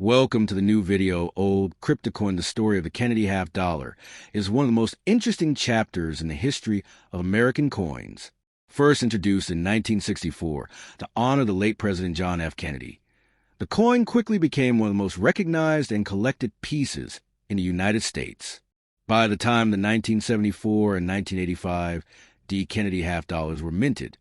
Welcome to the new video. Old Cryptocoin, the story of the Kennedy half dollar, is one of the most interesting chapters in the history of American coins. First introduced in 1964 to honor the late President John F. Kennedy, the coin quickly became one of the most recognized and collected pieces in the United States. By the time the 1974 and 1985 D. Kennedy half dollars were minted,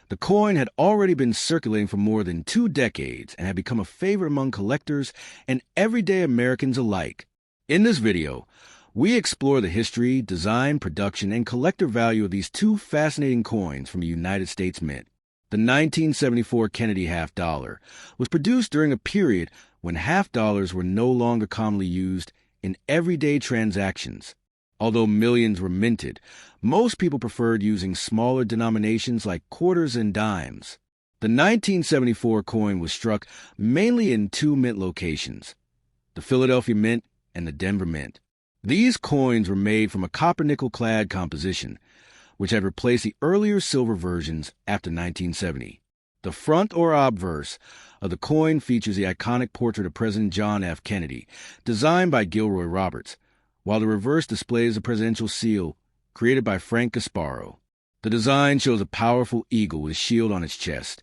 the coin had already been circulating for more than 2 decades and had become a favorite among collectors and everyday Americans alike. In this video, we explore the history, design, production, and collector value of these two fascinating coins from the United States Mint. The 1974 Kennedy half dollar was produced during a period when half dollars were no longer commonly used in everyday transactions. Although millions were minted, most people preferred using smaller denominations like quarters and dimes. The 1974 coin was struck mainly in 2 mint locations, the Philadelphia Mint and the Denver Mint. These coins were made from a copper-nickel clad composition, which had replaced the earlier silver versions after 1970. The front or obverse of the coin features the iconic portrait of President John F. Kennedy, designed by Gilroy Roberts, while the reverse displays a presidential seal created by Frank Gasparo. The design shows a powerful eagle with a shield on its chest,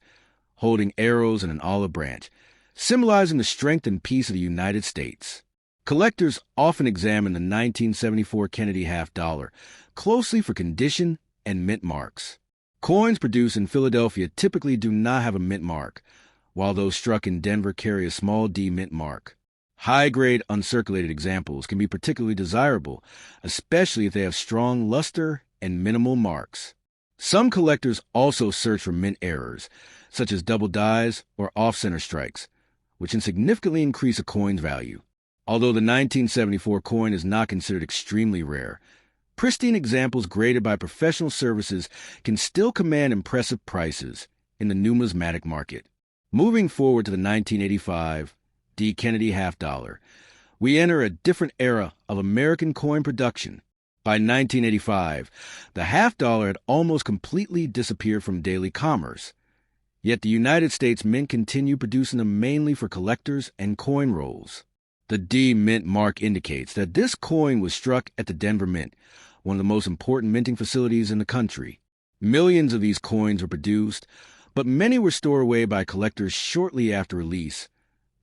holding arrows and an olive branch, symbolizing the strength and peace of the United States. Collectors often examine the 1974 Kennedy half dollar closely for condition and mint marks. Coins produced in Philadelphia typically do not have a mint mark, while those struck in Denver carry a small D mint mark. High-grade uncirculated examples can be particularly desirable, especially if they have strong luster and minimal marks. Some collectors also search for mint errors, such as double dies or off-center strikes, which can significantly increase a coin's value. Although the 1974 coin is not considered extremely rare, pristine examples graded by professional services can still command impressive prices in the numismatic market. Moving forward to the 1985 D. Kennedy half dollar, we enter a different era of American coin production. By 1985, the half dollar had almost completely disappeared from daily commerce. Yet the United States Mint continued producing them mainly for collectors and coin rolls. The D Mint mark indicates that this coin was struck at the Denver Mint, one of the most important minting facilities in the country. Millions of these coins were produced, but many were stored away by collectors shortly after release,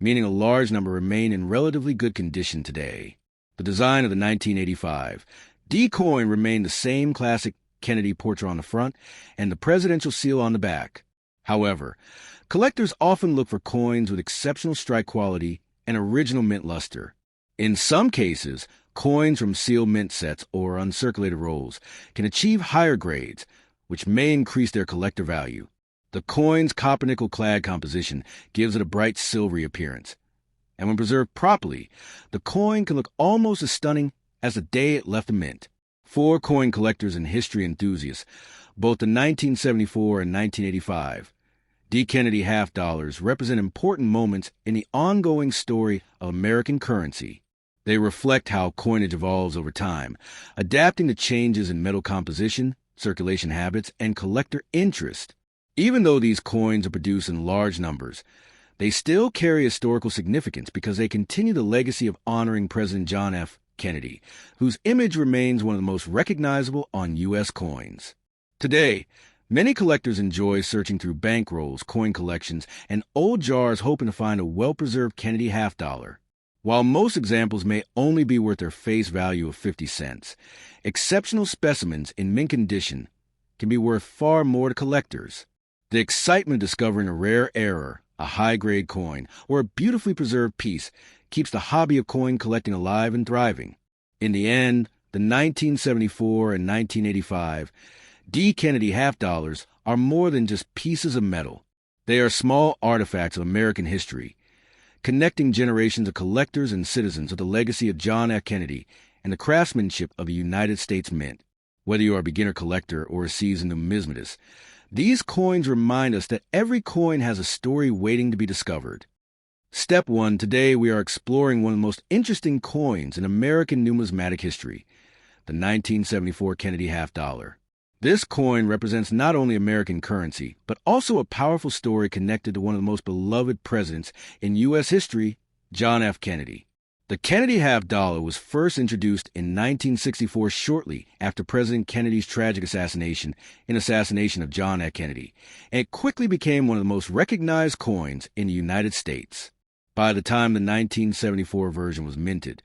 meaning a large number remain in relatively good condition today. The design of the 1985 D coin remained the same classic Kennedy portrait on the front and the presidential seal on the back. However, collectors often look for coins with exceptional strike quality and original mint luster. In some cases, coins from sealed mint sets or uncirculated rolls can achieve higher grades, which may increase their collector value. The coin's copper-nickel clad composition gives it a bright silvery appearance, and when preserved properly, the coin can look almost as stunning as the day it left the mint. For coin collectors and history enthusiasts, both the 1974 and 1985 D. Kennedy half dollars represent important moments in the ongoing story of American currency. They reflect how coinage evolves over time, adapting to changes in metal composition, circulation habits, and collector interest. Even though these coins are produced in large numbers, they still carry historical significance because they continue the legacy of honoring President John F. Kennedy, whose image remains one of the most recognizable on U.S. coins. Today, many collectors enjoy searching through bankrolls, coin collections, and old jars hoping to find a well-preserved Kennedy half dollar. While most examples may only be worth their face value of 50 cents, exceptional specimens in mint condition can be worth far more to collectors. The excitement of discovering a rare error, a high-grade coin, or a beautifully preserved piece keeps the hobby of coin collecting alive and thriving. In the end, the 1974 and 1985 D. Kennedy half dollars are more than just pieces of metal. They are small artifacts of American history, connecting generations of collectors and citizens of the legacy of John F. Kennedy and the craftsmanship of the United States Mint. Whether you are a beginner collector or a seasoned numismatist, these coins remind us that every coin has a story waiting to be discovered. Step 1. Today we are exploring one of the most interesting coins in American numismatic history, the 1974 Kennedy half dollar. This coin represents not only American currency, but also a powerful story connected to one of the most beloved presidents in U.S. history, John F. Kennedy. The Kennedy half dollar was first introduced in 1964, shortly after President Kennedy's tragic assassination of John F. Kennedy, and it quickly became one of the most recognized coins in the United States. By the time the 1974 version was minted,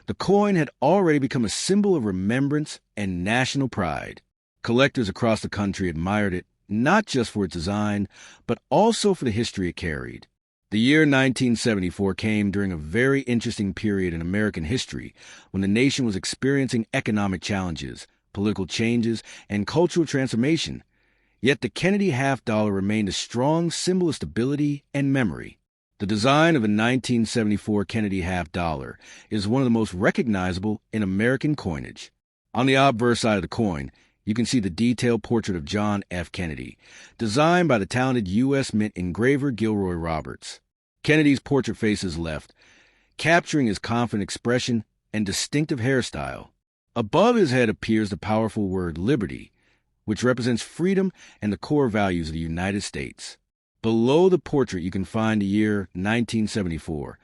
the coin had already become a symbol of remembrance and national pride. Collectors across the country admired it not just for its design, but also for the history it carried. The year 1974 came during a very interesting period in American history when the nation was experiencing economic challenges, political changes, and cultural transformation. Yet the Kennedy half dollar remained a strong symbol of stability and memory. The design of the 1974 Kennedy half dollar is one of the most recognizable in American coinage. On the obverse side of the coin, you can see the detailed portrait of John F. Kennedy, designed by the talented U.S. Mint engraver Gilroy Roberts. Kennedy's portrait faces left, capturing his confident expression and distinctive hairstyle. Above his head appears the powerful word liberty, which represents freedom and the core values of the United States. Below the portrait, you can find the year 1974,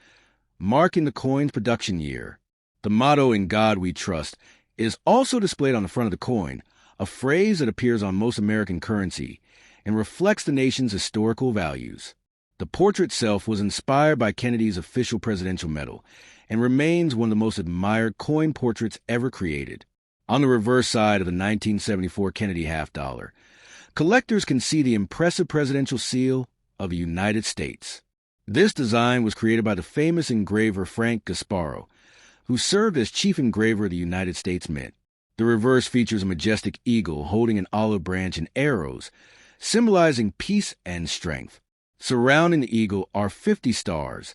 marking the coin's production year. The motto, "In God We Trust," is also displayed on the front of the coin, a phrase that appears on most American currency and reflects the nation's historical values. The portrait itself was inspired by Kennedy's official presidential medal and remains one of the most admired coin portraits ever created. On the reverse side of the 1974 Kennedy half dollar, collectors can see the impressive presidential seal of the United States. This design was created by the famous engraver Frank Gasparo, who served as chief engraver of the United States Mint. The reverse features a majestic eagle holding an olive branch and arrows, symbolizing peace and strength. Surrounding the eagle are 50 stars,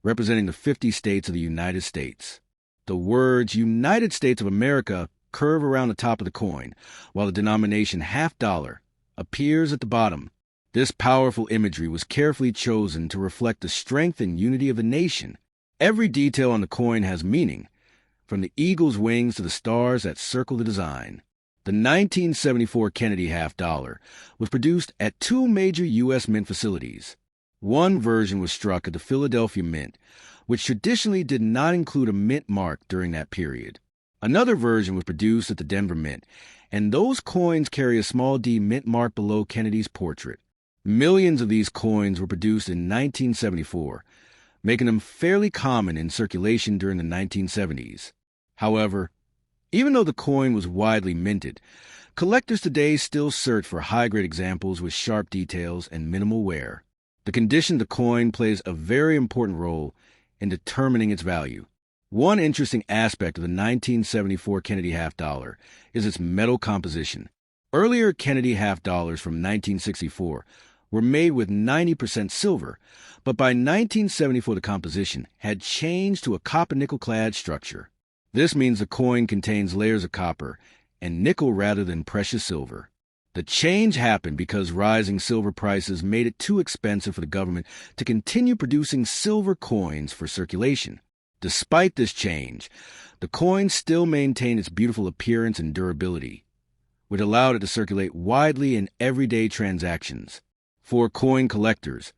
representing the 50 states of the United States. The words United States of America curve around the top of the coin, while the denomination half dollar appears at the bottom. This powerful imagery was carefully chosen to reflect the strength and unity of the nation. Every detail on the coin has meaning, from the eagle's wings to the stars that circle the design. The 1974 Kennedy half dollar was produced at two major U.S. Mint facilities. One version was struck at the Philadelphia Mint, which traditionally did not include a mint mark during that period. Another version was produced at the Denver Mint, and those coins carry a small D mint mark below Kennedy's portrait. Millions of these coins were produced in 1974, making them fairly common in circulation during the 1970s. However, even though the coin was widely minted, collectors today still search for high-grade examples with sharp details and minimal wear. The condition of the coin plays a very important role in determining its value. One interesting aspect of the 1974 Kennedy half dollar is its metal composition. Earlier Kennedy half dollars from 1964 were made with 90% silver, but by 1974 the composition had changed to a copper-nickel-clad structure. This means the coin contains layers of copper and nickel rather than precious silver. The change happened because rising silver prices made it too expensive for the government to continue producing silver coins for circulation. Despite this change, the coin still maintained its beautiful appearance and durability, which allowed it to circulate widely in everyday transactions. For coin collectors,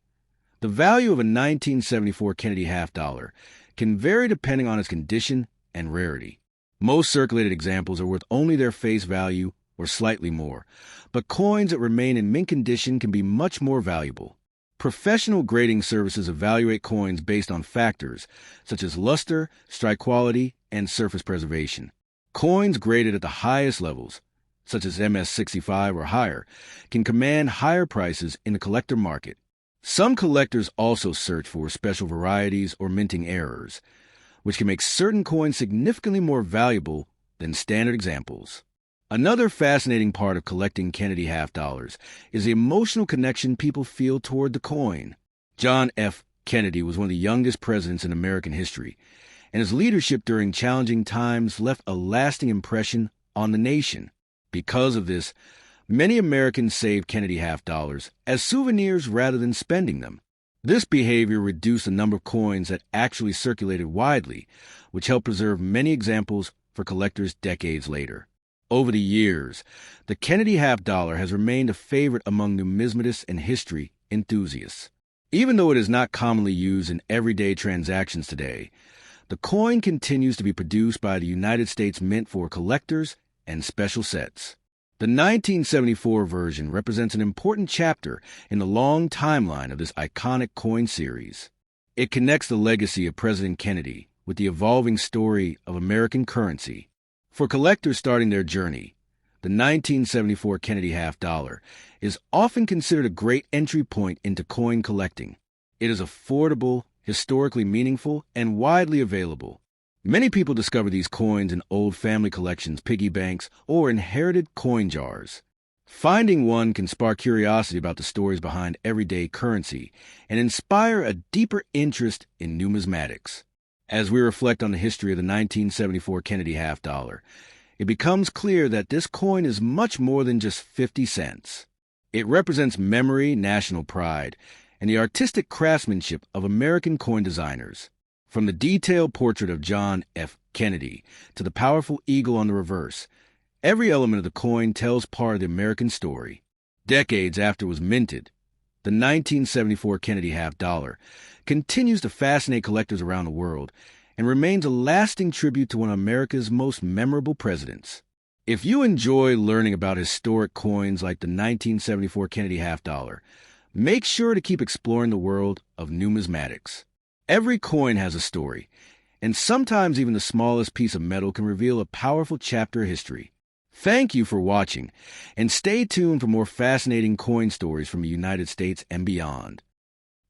the value of a 1974 Kennedy half dollar can vary depending on its condition and rarity. Most circulated examples are worth only their face value or slightly more, but coins that remain in mint condition can be much more valuable. Professional grading services evaluate coins based on factors such as luster, strike quality, and surface preservation. Coins graded at the highest levels, such as MS-65 or higher, can command higher prices in the collector market. Some collectors also search for special varieties or minting errors, which can make certain coins significantly more valuable than standard examples. Another fascinating part of collecting Kennedy half dollars is the emotional connection people feel toward the coin. John F. Kennedy was one of the youngest presidents in American history, and his leadership during challenging times left a lasting impression on the nation. Because of this, many Americans saved Kennedy half dollars as souvenirs rather than spending them. This behavior reduced the number of coins that actually circulated widely, which helped preserve many examples for collectors decades later. Over the years, the Kennedy half dollar has remained a favorite among numismatists and history enthusiasts. Even though it is not commonly used in everyday transactions today, the coin continues to be produced by the United States Mint for collectors and special sets. The 1974 version represents an important chapter in the long timeline of this iconic coin series. It connects the legacy of President Kennedy with the evolving story of American currency. For collectors starting their journey, the 1974 Kennedy half dollar is often considered a great entry point into coin collecting. It is affordable, historically meaningful, and widely available. Many people discover these coins in old family collections, piggy banks, or inherited coin jars. Finding one can spark curiosity about the stories behind everyday currency and inspire a deeper interest in numismatics. As we reflect on the history of the 1974 Kennedy half dollar, it becomes clear that this coin is much more than just 50 cents. It represents memory, national pride, and the artistic craftsmanship of American coin designers. From the detailed portrait of John F. Kennedy to the powerful eagle on the reverse, every element of the coin tells part of the American story. Decades after it was minted, the 1974 Kennedy half dollar continues to fascinate collectors around the world and remains a lasting tribute to one of America's most memorable presidents. If you enjoy learning about historic coins like the 1974 Kennedy half dollar, make sure to keep exploring the world of numismatics. Every coin has a story, and sometimes even the smallest piece of metal can reveal a powerful chapter of history. Thank you for watching, and stay tuned for more fascinating coin stories from the United States and beyond.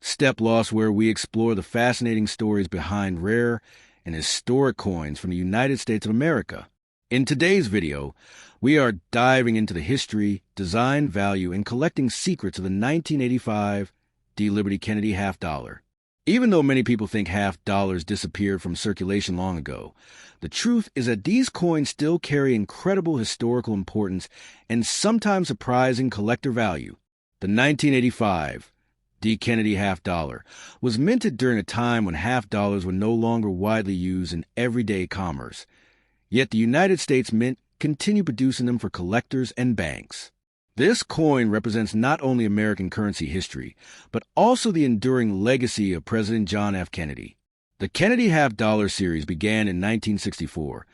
Step Lost, where we explore the fascinating stories behind rare and historic coins from the United States of America. In today's video, we are diving into the history, design, value, and collecting secrets of the 1985 D. Liberty Kennedy half dollar. Even though many people think half dollars disappeared from circulation long ago, the truth is that these coins still carry incredible historical importance and sometimes surprising collector value. The 1985 D. Kennedy half dollar was minted during a time when half dollars were no longer widely used in everyday commerce. Yet the United States Mint continued producing them for collectors and banks. This coin represents not only American currency history, but also the enduring legacy of President John F. Kennedy. The Kennedy half dollar series began in 1964,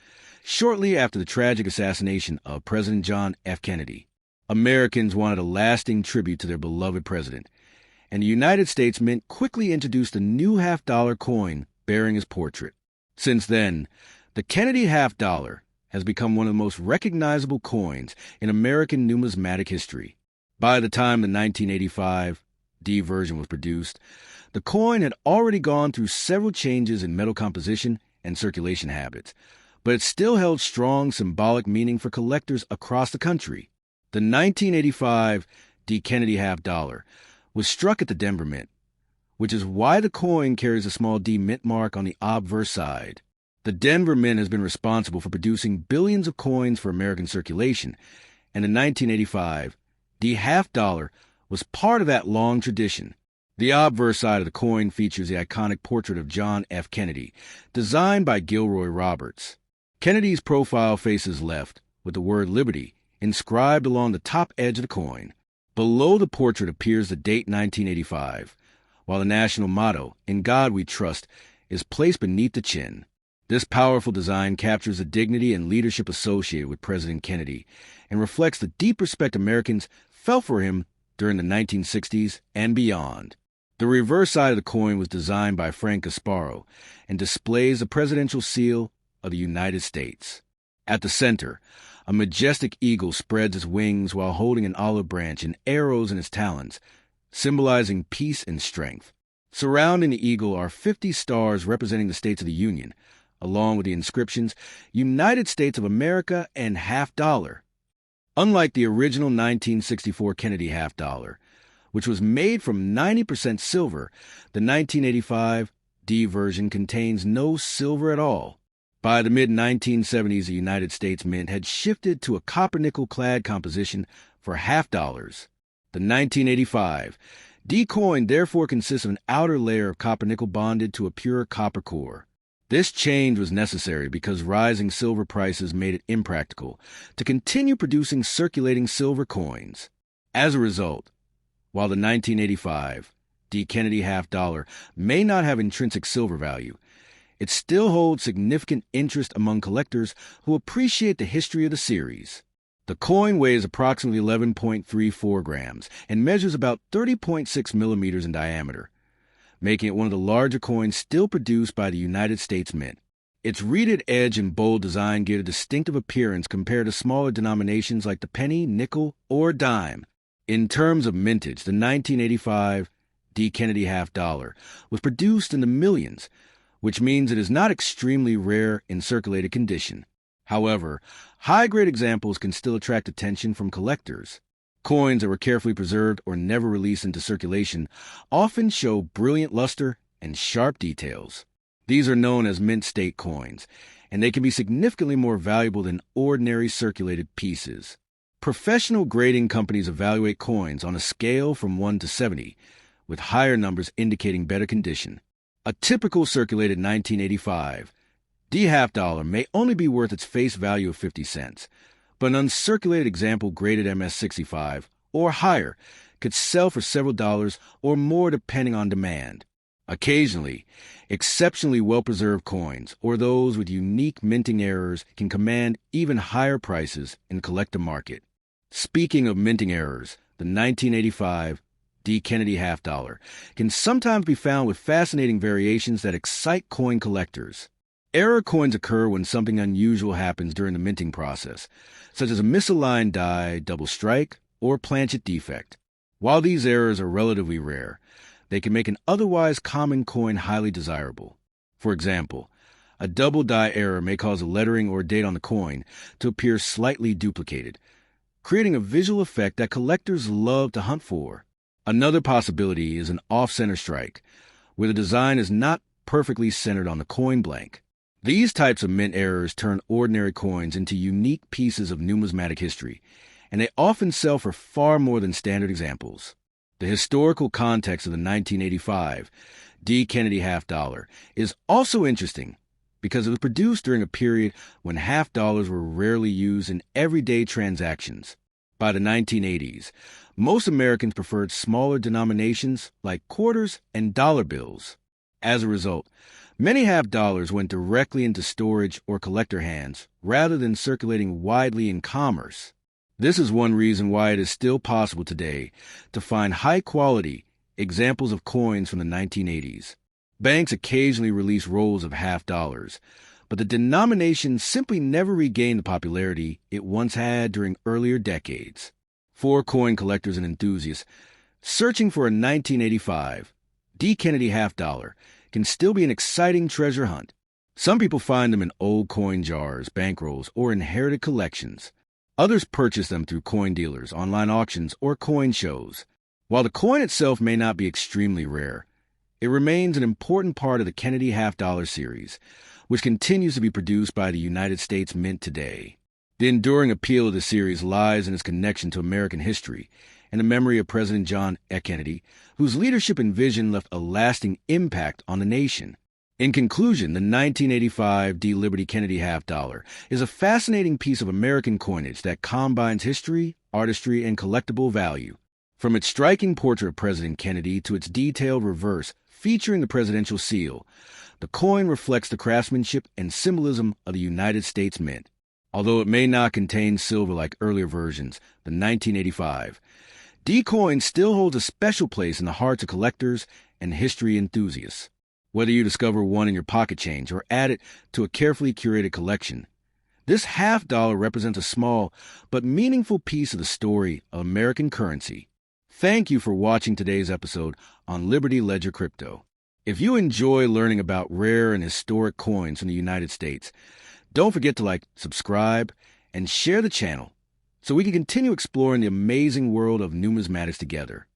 shortly after the tragic assassination of President John F. Kennedy. Americans wanted a lasting tribute to their beloved president, and the United States Mint quickly introduced a new half dollar coin bearing his portrait. Since then, the Kennedy half dollar has become one of the most recognizable coins in American numismatic history. By the time the 1985 D version was produced, the coin had already gone through several changes in metal composition and circulation habits, but it still held strong symbolic meaning for collectors across the country. The 1985 D Kennedy half dollar was struck at the Denver Mint, which is why the coin carries a small D mint mark on the obverse side. The Denver Mint has been responsible for producing billions of coins for American circulation, and the 1985 D half dollar was part of that long tradition. The obverse side of the coin features the iconic portrait of John F. Kennedy, designed by Gilroy Roberts. Kennedy's profile faces left, with the word Liberty inscribed along the top edge of the coin. Below the portrait appears the date 1985, while the national motto, "In God We Trust," is placed beneath the chin. This powerful design captures the dignity and leadership associated with President Kennedy and reflects the deep respect Americans felt for him during the 1960s and beyond. The reverse side of the coin was designed by Frank Gasparo and displays the presidential seal of the United States. At the center, a majestic eagle spreads its wings while holding an olive branch and arrows in its talons, symbolizing peace and strength. Surrounding the eagle are 50 stars representing the states of the Union, along with the inscriptions United States of America and half dollar. Unlike the original 1964 Kennedy half dollar, which was made from 90% silver, the 1985 D version contains no silver at all. By the mid-1970s, the United States Mint had shifted to a copper-nickel clad composition for half dollars. The 1985 D coin therefore consists of an outer layer of copper-nickel bonded to a pure copper core. This change was necessary because rising silver prices made it impractical to continue producing circulating silver coins. As a result, while the 1985 D. Kennedy half dollar may not have intrinsic silver value, it still holds significant interest among collectors who appreciate the history of the series. The coin weighs approximately 11.34 grams and measures about 30.6 millimeters in diameter, making it one of the larger coins still produced by the United States Mint. Its reeded edge and bold design give it a distinctive appearance compared to smaller denominations like the penny, nickel, or dime. In terms of mintage, the 1985 D. Kennedy half dollar was produced in the millions, which means it is not extremely rare in circulated condition. However, high-grade examples can still attract attention from collectors. Coins that were carefully preserved or never released into circulation often show brilliant luster and sharp details. These are known as mint state coins, and they can be significantly more valuable than ordinary circulated pieces. Professional grading companies evaluate coins on a scale from 1 to 70, with higher numbers indicating better condition. A typical circulated 1985 D half dollar may only be worth its face value of 50 cents, but an uncirculated example graded MS-65 or higher could sell for several dollars or more depending on demand. Occasionally, exceptionally well-preserved coins or those with unique minting errors can command even higher prices in the collector market. Speaking of minting errors, the 1985 D. Kennedy half dollar can sometimes be found with fascinating variations that excite coin collectors. Error coins occur when something unusual happens during the minting process, such as a misaligned die, double strike, or planchet defect. While these errors are relatively rare, they can make an otherwise common coin highly desirable. For example, a double die error may cause a lettering or date on the coin to appear slightly duplicated, creating a visual effect that collectors love to hunt for. Another possibility is an off-center strike, where the design is not perfectly centered on the coin blank. These types of mint errors turn ordinary coins into unique pieces of numismatic history, and they often sell for far more than standard examples. The historical context of the 1985 D. Kennedy half dollar is also interesting because it was produced during a period when half dollars were rarely used in everyday transactions. By the 1980s, most Americans preferred smaller denominations like quarters and dollar bills. As a result, many half dollars went directly into storage or collector hands rather than circulating widely in commerce. This is one reason why it is still possible today to find high-quality examples of coins from the 1980s. Banks occasionally release rolls of half dollars, but the denomination simply never regained the popularity it once had during earlier decades. For coin collectors and enthusiasts, searching for a 1985 D. Kennedy half dollar can still be an exciting treasure hunt. Some people find them in old coin jars, bankrolls, or inherited collections. Others purchase them through coin dealers, online auctions, or coin shows. While the coin itself may not be extremely rare, it remains an important part of the Kennedy half dollar series, which continues to be produced by the United States Mint today. The enduring appeal of the series lies in its connection to American history and the memory of President John F. Kennedy, whose leadership and vision left a lasting impact on the nation. In conclusion, the 1985 D. Liberty Kennedy half dollar is a fascinating piece of American coinage that combines history, artistry, and collectible value. From its striking portrait of President Kennedy to its detailed reverse featuring the presidential seal, the coin reflects the craftsmanship and symbolism of the United States Mint. Although it may not contain silver like earlier versions, the 1985 D coin still holds a special place in the hearts of collectors and history enthusiasts. Whether you discover one in your pocket change or add it to a carefully curated collection, this half dollar represents a small but meaningful piece of the story of American currency. Thank you for watching today's episode on Liberty Ledger Crypto. If you enjoy learning about rare and historic coins from the United States, don't forget to like, subscribe, and share the channel so we can continue exploring the amazing world of numismatics together.